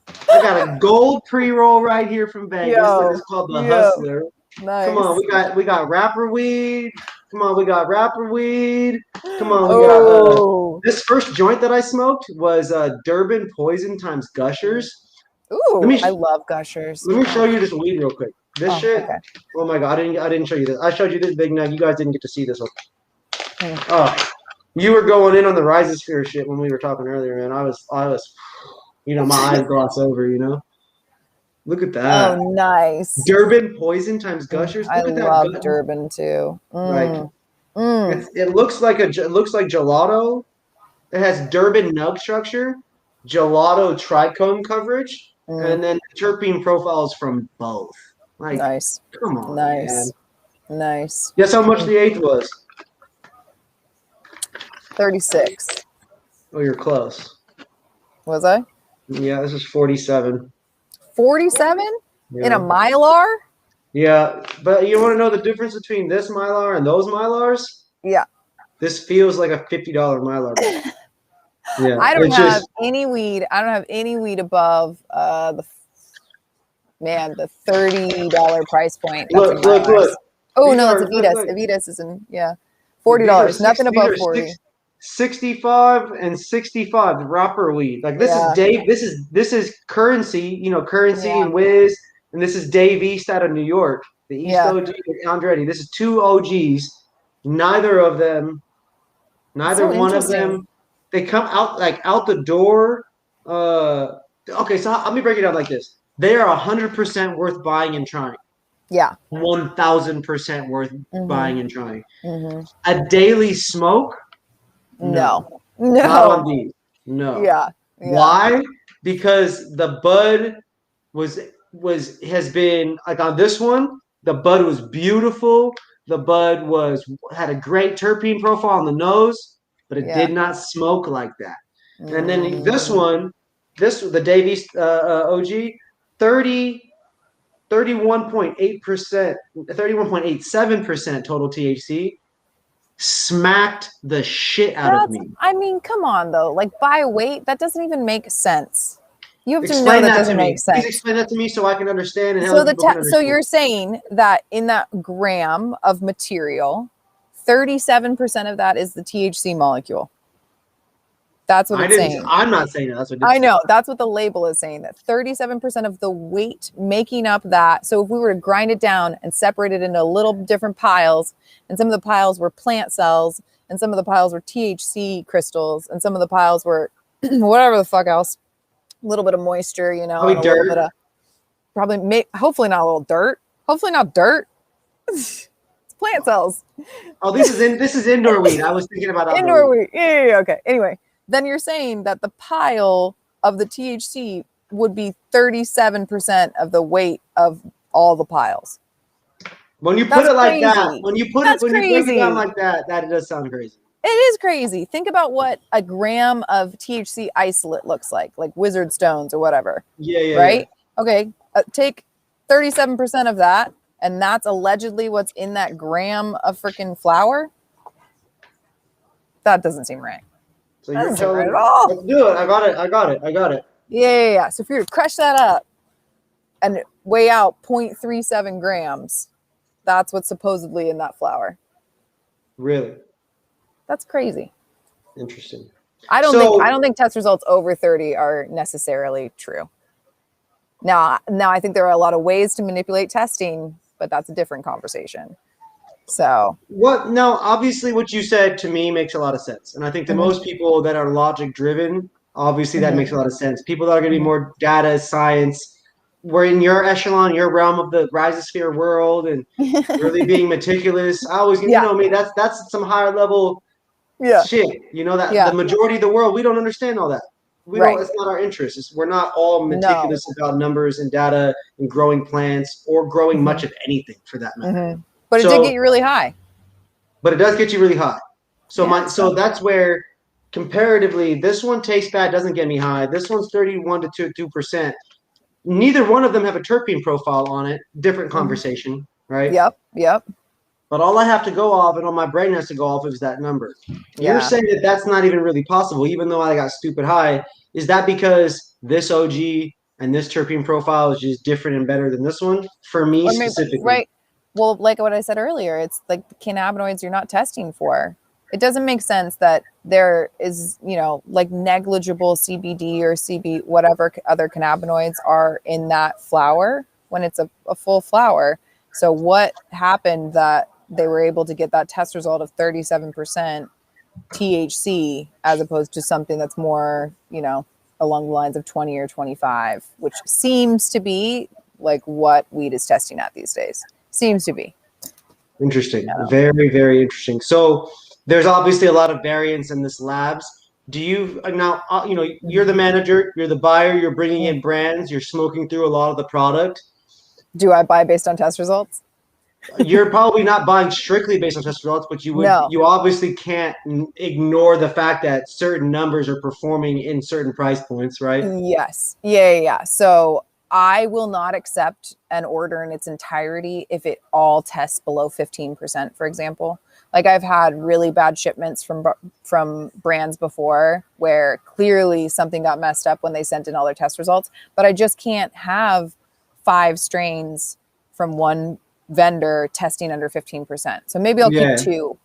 I got a gold pre-roll right here from Vegas. It's called the Hustler. Nice. Come on, we got rapper weed. Come on, we got rapper weed. Come on, we got this first joint that I smoked was Durban Poison times Gushers. Ooh, I love Gushers. Let me show you this weed real quick. This shit. Okay. Oh my god, I didn't show you this. I showed you this big nug. You guys didn't get to see this one. Oh. You were going in on the rhizosphere shit when we were talking earlier, man. I was, my eyes gloss over, Look at Oh, that. nice. Durban poison times Gushers. I Look at that. love Durban too. Like it looks like gelato. It has Durban nug structure, gelato trichome coverage, and then the terpene profiles from both. Like, Nice. come on, Nice. man. Nice. Guess how much the eighth was? 36. Oh, you're close. Was I? Yeah, this is 47. 47 Yeah. in a Mylar? Yeah, but you want to know the difference between this Mylar and those Mylars? Yeah. This feels like a $50 Mylar. Yeah, I don't have any weed. I don't have any weed above the $30 price point. That's in Mylars. Oh, no, it's Avitas. Avitas is in, $40. Nothing above 40. 65 and 65 wrapper weed. Like this is Dave. This is currency. Currency and Wiz, and this is Dave East out of New York. The East OG Andretti. This is two OGs. Neither one of them. They come out out the door. Okay, so let me break it down like this. They are 100% worth buying and trying. Yeah. 1,000% worth buying and trying. A daily smoke. No. Not on these. No. Yeah. Why? Because the bud has been like on this one, the bud was beautiful. The bud had a great terpene profile on the nose, but it did not smoke like that. And then this one, the Davies OG, 31.8%, 31.87% total THC. Smacked the shit out of me. I mean, come on though. Like by weight, that doesn't even make sense. You have to know that doesn't make sense. Please explain that to me so I can understand. And so you're saying that in that gram of material, 37% of that is the THC molecule. That's what it's saying. I'm not saying that. That's what I know. That's what the label is saying. That 37% of the weight making up that. So if we were to grind it down and separate it into little different piles, and some of the piles were plant cells, and some of the piles were THC crystals, and some of the piles were whatever the fuck else, a little bit of moisture, and a little bit of hopefully not a little dirt. Hopefully not dirt. It's plant cells. Oh, this is indoor weed. I was thinking about indoor weed. Yeah. Okay. Anyway. Then you're saying that the pile of the THC would be 37% of the weight of all the piles. When you put it like that, when you break it down like that, that does sound crazy. It is crazy. Think about what a gram of THC isolate looks like Wizard Stones or whatever. Yeah. Right? Yeah. Okay. Take 37% of that, and that's allegedly what's in that gram of freaking flour. That doesn't seem right. So you're telling me, let's do it. I got it. Yeah. So if you were to crush that up and weigh out 0.37 grams, that's what's supposedly in that flour. Really? That's crazy. Interesting. I don't think test results over 30 are necessarily true. Now I think there are a lot of ways to manipulate testing, but that's a different conversation. So obviously what you said to me makes a lot of sense. And I think to most people that are logic driven, obviously that makes a lot of sense. People that are going to be more data science, we're in your echelon, your realm of the rhizosphere world and really being meticulous. I always, you know me, that's some higher level shit. The majority of the world, we don't understand all that. It's not our interest. We're not all meticulous about numbers and data and growing plants or growing much of anything for that matter. But it did get you really high. But it does get you really high. So that's where comparatively, this one tastes bad, doesn't get me high. This one's 31 to 2%. Neither one of them have a terpene profile on it. Different conversation, right? Yep. But all I have to go off and all my brain has to go off is that number. You're saying that that's not even really possible, even though I got stupid high. Is that because this OG and this terpene profile is just different and better than this one? For me specifically. Right. Well, like what I said earlier, it's like the cannabinoids you're not testing for. It doesn't make sense that there is, negligible CBD or CB, whatever other cannabinoids are in that flower when it's a full flower. So what happened that they were able to get that test result of 37% THC as opposed to something that's more, along the lines of 20 or 25, which seems to be like what weed is testing at these days. Seems to be. Interesting. Very, very interesting. So there's obviously a lot of variance in this labs. Do you now, you're the manager, you're the buyer, you're bringing in brands, you're smoking through a lot of the product. Do I buy based on test results? You're probably not buying strictly based on test results, but you obviously can't ignore the fact that certain numbers are performing in certain price points, right? Yes. Yeah. So I will not accept an order in its entirety if it all tests below 15%, for example. Like I've had really bad shipments from brands before where clearly something got messed up when they sent in all their test results, but I just can't have 5 strains from one vendor testing under 15%. So maybe I'll keep 2,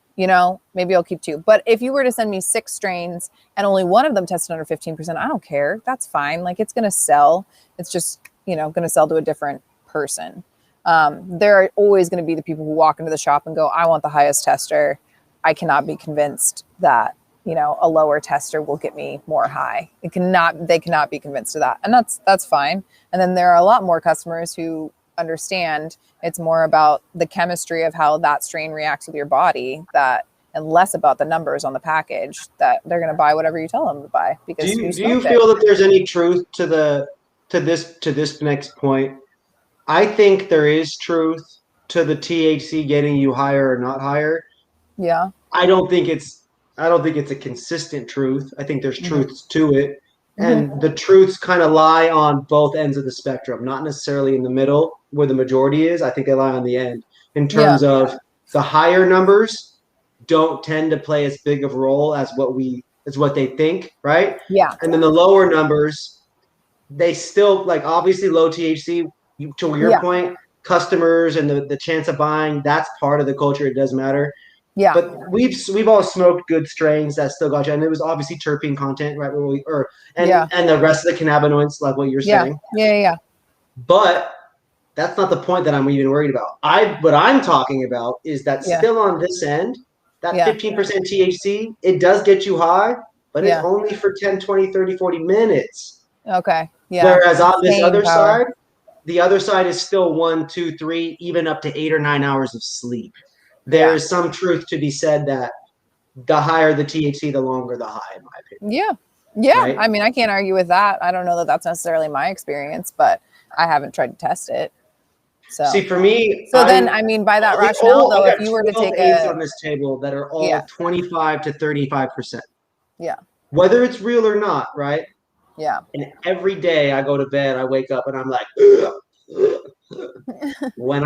maybe I'll keep 2. But if you were to send me 6 strains and only one of them tested under 15%, I don't care. That's fine. Like it's going to sell. It's just, going to sell to a different person. There are always going to be the people who walk into the shop and go, I want the highest tester. I cannot be convinced that, a lower tester will get me more high. They cannot be convinced of that. And that's fine. And then there are a lot more customers who understand it's more about the chemistry of how that strain reacts with your body and less about the numbers on the package, that they're going to buy whatever you tell them to buy. Because do you feel that there's any truth to this next point? I think there is truth to the THC getting you higher or not higher. Yeah. I don't think it's a consistent truth. I think there's truths to it. And the truths kind of lie on both ends of the spectrum, not necessarily in the middle where the majority is. I think they lie on the end in terms of the higher numbers don't tend to play as big of a role as what they think, right? Yeah. And then the lower numbers, they still, like, obviously low THC, to your point, customers and the chance of buying, that's part of the culture. It does matter. Yeah. But we've all smoked good strains that still got you, and it was obviously terpene content, right? And the rest of the cannabinoids, like what you're saying. Yeah. But that's not the point that I'm even worried about. What I'm talking about is that still on this end, that 15% THC, it does get you high, but it's only for 10, 20, 30, 40 minutes. Okay. Yeah. Whereas on this other side, the other side is still 1, 2, 3, even up to 8 or 9 hours of sleep. There is some truth to be said that the higher the THC, the longer the high, in my opinion. Yeah. Right? I mean, I can't argue with that. I don't know that that's necessarily my experience, but I haven't tried to test it. So see, for me, by that rationale, though, if you were to take on this table that are all 25 to 35%. Yeah. Whether it's real or not, right? Yeah. And every day I go to bed, I wake up and I'm like, when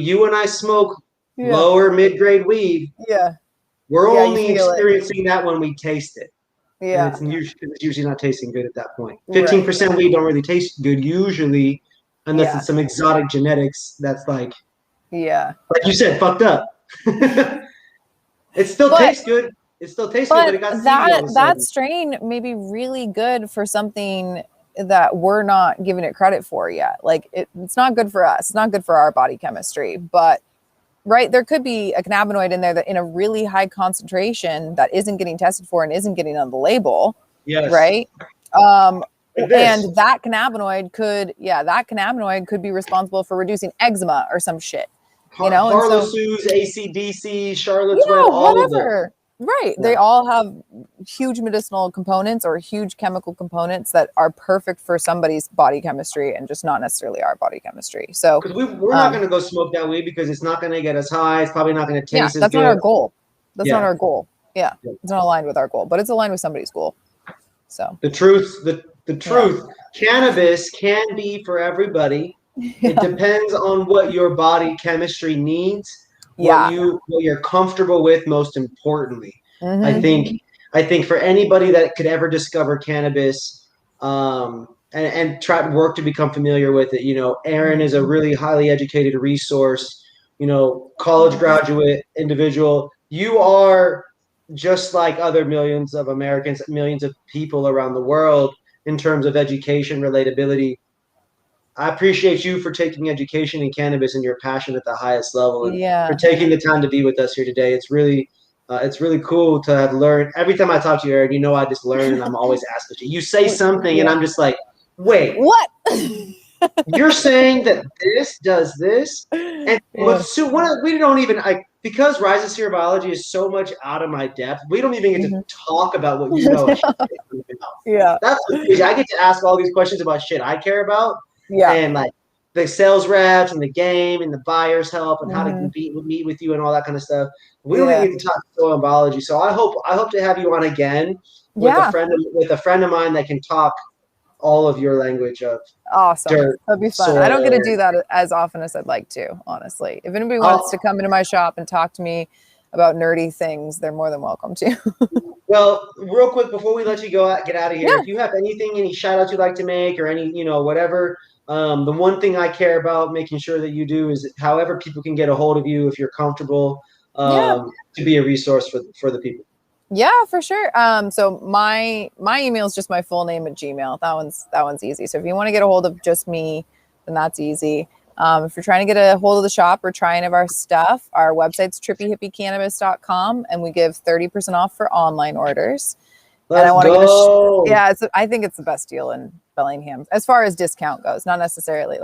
you and I smoke lower mid-grade weed, we're only experiencing that when we taste it. Yeah. And it's usually not tasting good at that point. 15% weed don't really taste good usually, unless it's some exotic genetics that's like you said, fucked up. It still tastes good. It still tastes good, but it got seedy that strain may be really good for something that we're not giving it credit for yet. Like it's not good for us. It's not good for our body chemistry, but there could be a cannabinoid in there that in a really high concentration that isn't getting tested for and isn't getting on the label. Yes. Right. And that cannabinoid could be responsible for reducing eczema or some shit. Harlesous, ACDC, Charlotte's Web, all of them. Right. Yeah. They all have huge medicinal components or huge chemical components that are perfect for somebody's body chemistry and just not necessarily our body chemistry. So we're not going to go smoke that weed because it's not going to get us high. It's probably not going to taste as good. That's not our goal. That's not our goal. Yeah. It's not aligned with our goal, but it's aligned with somebody's goal. So the truth, cannabis can be for everybody. It depends on what your body chemistry needs. What you're comfortable with, most importantly. I think for anybody that could ever discover cannabis and try to work to become familiar with it, Erin is a really highly educated resource, college graduate individual. You are just like other millions of Americans, millions of people around the world in terms of education, relatability. I appreciate you for taking education in cannabis and your passion at the highest level and for taking the time to be with us here today. It's really It's really cool to have learned. Every time I talk to you, Erin, I just learn, and I'm always asking you. You say something, and I'm just like, wait, what? You're saying that this does this, and we don't even because Rise of Sphere Biology is so much out of my depth. We don't even get to talk about what you know. Yeah, that's crazy. I get to ask all these questions about shit I care about, and like the sales reps and the game and the buyers help and how to meet with you and all that kind of stuff. We don't even get to talk soil and biology. So I hope to have you on again with a friend of mine that can talk all of your language of dirt. That'd be fun. I don't get to do that as often as I'd like to, honestly. If anybody wants to come into my shop and talk to me about nerdy things, they're more than welcome to. Well, real quick before we let you get out of here, if you have any shout outs you'd like to make or any, whatever, the one thing I care about making sure that you do is however people can get a hold of you if you're comfortable to be a resource for the people. Yeah, for sure. So my email is just my full name at Gmail. That one's easy. So if you want to get a hold of just me, then that's easy. If you're trying to get a hold of the shop or try any of our stuff, our website's trippyhippiecannabis.com, and we give 30% off for online orders. Let's go. I think it's the best deal in Bellingham as far as discount goes. Not necessarily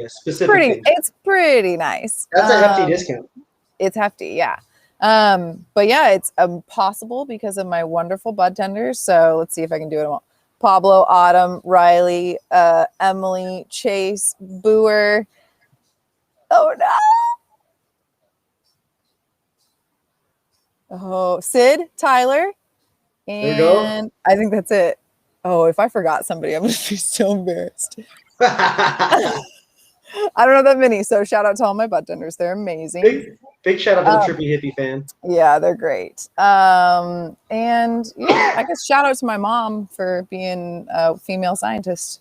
specific. It's pretty nice. That's a hefty discount. It's hefty, yeah. But yeah, it's possible because of my wonderful bud tenders. So let's see if I can do it all. Pablo, Autumn, Riley, Emily, Chase, Booer. Oh no. Oh, Sid, Tyler. And I think that's it. Oh, if I forgot somebody, I'm going to be so embarrassed. I don't know that many. So shout out to all my bud tenders. They're amazing. Big shout out to the Trippy Hippie fan. Yeah, they're great. And yeah, I guess shout out to my mom for being a female scientist.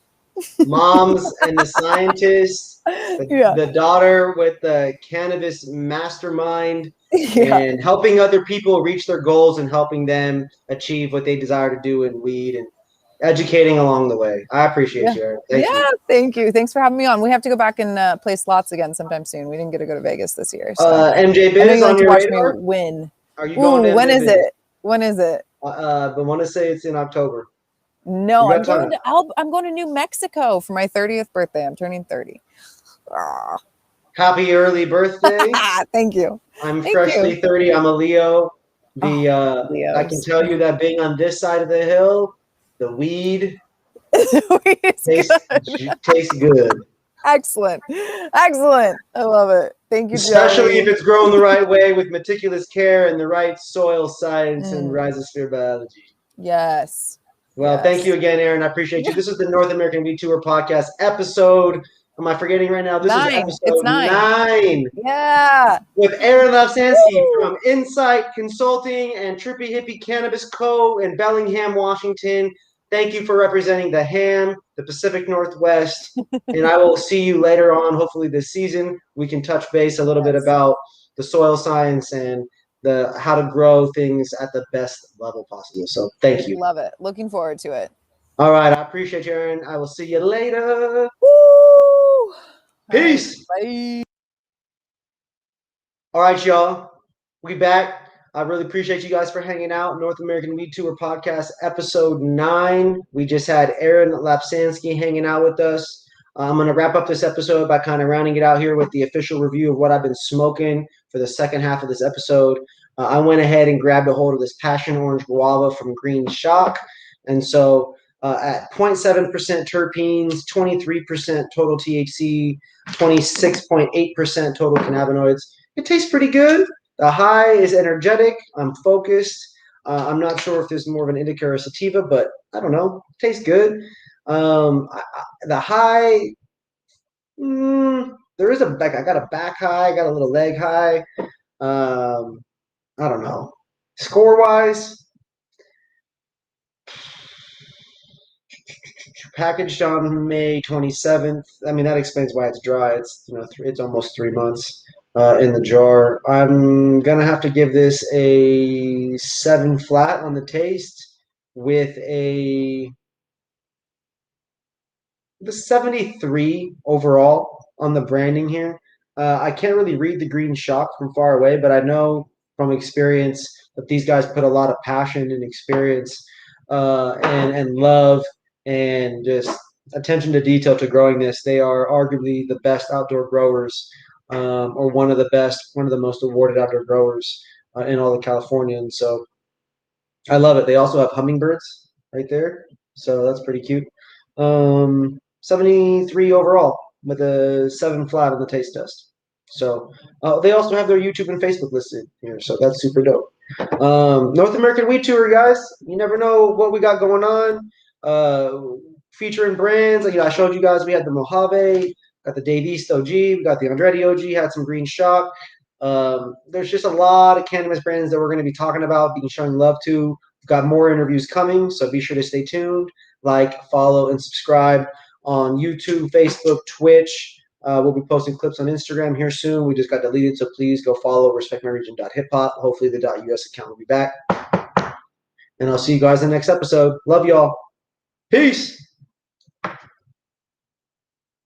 Moms and the scientists, the daughter with the cannabis mastermind and helping other people reach their goals and helping them achieve what they desire to do in weed and educating along the way. I appreciate you, Erin. Thank you. Thanks for having me on. We have to go back and play slots again sometime soon. We didn't get to go to Vegas this year. So. MJ Biz on your radar? Win. Are you going to when is it? When is it? I want to say it's in October. No, I'm going to New Mexico for my 30th birthday. I'm turning 30. Happy early birthday. Thank you. I'm freshly 30. I'm a Leo. I can tell you that being on this side of the hill, the weed tastes good. Excellent. I love it. Thank you, especially if it's grown the right way with meticulous care and the right soil science and rhizosphere biology. Yes. Well, thank you again, Erin. I appreciate you. This is the North American Weed Tour podcast episode. Am I forgetting right now? This is episode 9. Yeah. With Erin Lapsansky from Insight Consulting and Trippy Hippie Cannabis Co. in Bellingham, Washington. Thank you for representing the ham, the Pacific Northwest. And I will see you later on, hopefully this season. We can touch base a little bit about the soil science and how to grow things at the best level possible. So thank you. Love it. Looking forward to it. All right. I appreciate you, Erin. I will see you later. Woo! Peace. Bye. All right, y'all. We back. I really appreciate you guys for hanging out. North American Weed Tour podcast, episode 9. We just had Erin Lapsansky hanging out with us. I'm going to wrap up this episode by kind of rounding it out here with the official review of what I've been smoking for the second half of this episode. I went ahead and grabbed a hold of this Passion Orange Guava from Green Shock. And so at 0.7% terpenes, 23% total THC, 26.8% total cannabinoids, it tastes pretty good. The high is energetic. I'm focused. I'm not sure if there's more of an indica or a sativa, but I don't know. It tastes good. The high, there is I got a back high. I got a little leg high. I don't know. Score-wise, packaged on May 27th. I mean, that explains why it's dry. It's it's almost 3 months in the jar. I'm gonna have to give this a 7 flat on the taste with the 73 overall on the branding here. I can't really read the green shock from far away, but I know from experience that these guys put a lot of passion and experience and love and just attention to detail to growing this. They are arguably the best outdoor growers, or one of the most awarded outdoor growers in all of California. And so I love it. They also have hummingbirds right there, so that's pretty cute. 73 overall with a 7 flat on the taste test. So they also have their YouTube and Facebook listed here, so that's super dope. North American Weed Tour, guys. You never know what we got going on. Featuring brands. I showed you guys we had the Mohave, got the Dave East OG, we got the Andretti OG, had some Green Shock. There's just a lot of cannabis brands that we're going to be talking about, being showing love to. We've got more interviews coming, so be sure to stay tuned, like, follow, and subscribe on YouTube, Facebook, Twitch. We'll be posting clips on Instagram here soon. We just got deleted, so please go follow respectmyregion.hiphop. Hopefully the .us account will be back. And I'll see you guys in the next episode. Love y'all. Peace.